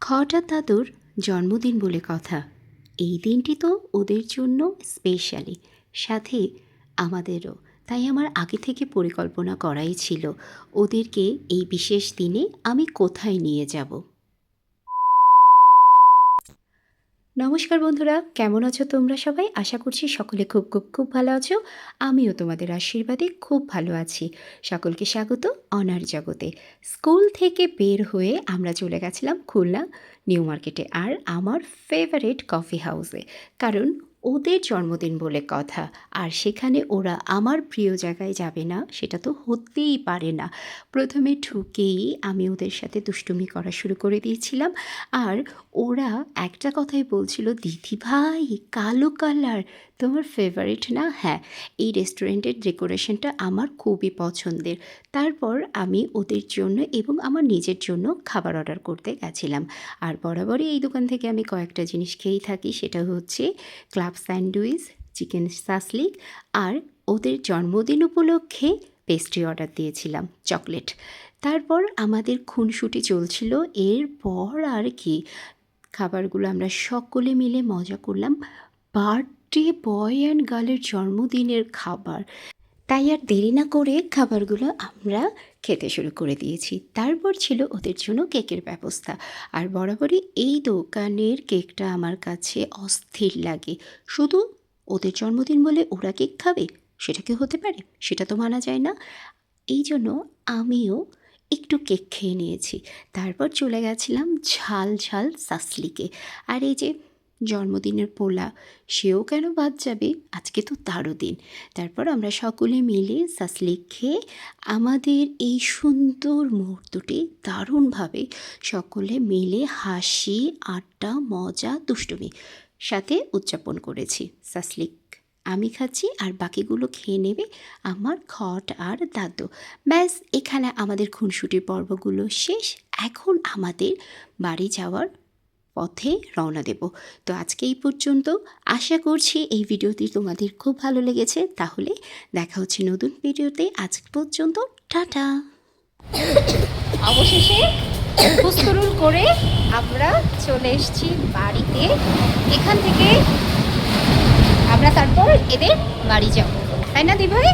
হঠাৎ দাদুর জন্মদিন বলে কথা। এই দিনটি তো ওদের জন্য স্পেশালি, সাথে আমাদেরও। তাই আমার আগে থেকে পরিকল্পনা করাই ছিল ওদেরকে এই বিশেষ দিনে আমি কোথায় নিয়ে যাব। নমস্কার বন্ধুরা, কেমন আছো তোমরা সবাই? আশা করছি সকলে খুব খুব খুব ভালো আছো। আমিও তোমাদের আশীর্বাদে খুব ভালো আছি। সকলকে স্বাগত অনার জগতে। স্কুল থেকে বের হয়ে আমরা চলে গেছিলাম খুলনা নিউ মার্কেটে, আর আমার ফেভারিট কফি হাউসে। কারণ ওদের জন্মদিন বলে কথা, আর সেখানে ওরা আমার প্রিয় জায়গায় যাবে না সেটা তো হতেই পারে না। প্রথমে ঢুকেই আমি ওদের সাথে দুষ্টুমি করা শুরু করে দিয়েছিলাম, আর ওরা একটা কথাই বলছিল, দিদি ভাই কালো কালার তোমার ফেভারিট না? হ্যাঁ, এই রেস্টুরেন্টের ডেকোরেশনটা আমার খুবই পছন্দের। তারপর আমি ওদের জন্য এবং আমার নিজের জন্য খাবার অর্ডার করতে গেছিলাম। আর বরাবরই এই দোকান থেকে আমি কয়েকটা জিনিস খেয়েই থাকি, সেটা হচ্ছে ক্লাব স্যান্ডউইচ, চিকেন সাসলিক, আর ওদের জন্মদিন উপলক্ষে পেস্ট্রি অর্ডার দিয়েছিলাম, চকলেট। তারপর আমাদের খুনসুটি চলছিল। এরপর আর কি, খাবারগুলো আমরা সকলে মিলে মজা করলাম। বার্থডে বয় অ্যান্ড গার্লের জন্মদিনের খাবার, তাই আর দেরি না করে খাবারগুলো আমরা খেতে শুরু করে দিয়েছি। তারপর ছিল ওদের জন্য কেকের ব্যবস্থা। আর বরাবরই এই দোকানের কেকটা আমার কাছে অস্থির লাগে। শুধু ওদের জন্মদিন বলে ওরা কেক খাবে সেটা কি হতে পারে? সেটা তো মানা যায় না। এই জন্য আমিও একটু কেক খেয়ে নিয়েছি। তারপর চলে গেছিলাম ঝাল ঝাল সাসলিকে। আর এই যে জন্মদিনের পোলা, সেও কেন বাদ যাবে, আজকে তো তারও দিন। তারপর আমরা সকলে মিলে সাসলিক খেয়ে আমাদের এই সুন্দর মুহূর্তটি দারুণভাবে সকলে মিলে হাসি, আড্ডা, মজা, দুষ্টুমি সাথে উদযাপন করেছি। সাসলিক আমি খাচ্ছি, আর বাকিগুলো খেয়ে নেবে আমার খট আর দাদু। ব্যাস, এখানে আমাদের খুনসুটির পর্বগুলো শেষ। এখন আমাদের বাড়ি যাওয়ার পথে রওনা দেব। তো আজকে এই পর্যন্ত। আশা করছি এই ভিডিওটি তোমাদের খুব ভালো লেগেছে। তাহলে দেখা হচ্ছে নতুন ভিডিওতে। আজ পর্যন্ত টাটা। অবশেষে খুস্তুরুল করে আমরা চলে এসেছি বাড়িতে। এখান থেকে আমরা তারপর এদের বাড়ি যাব, তাই না দি ভাই?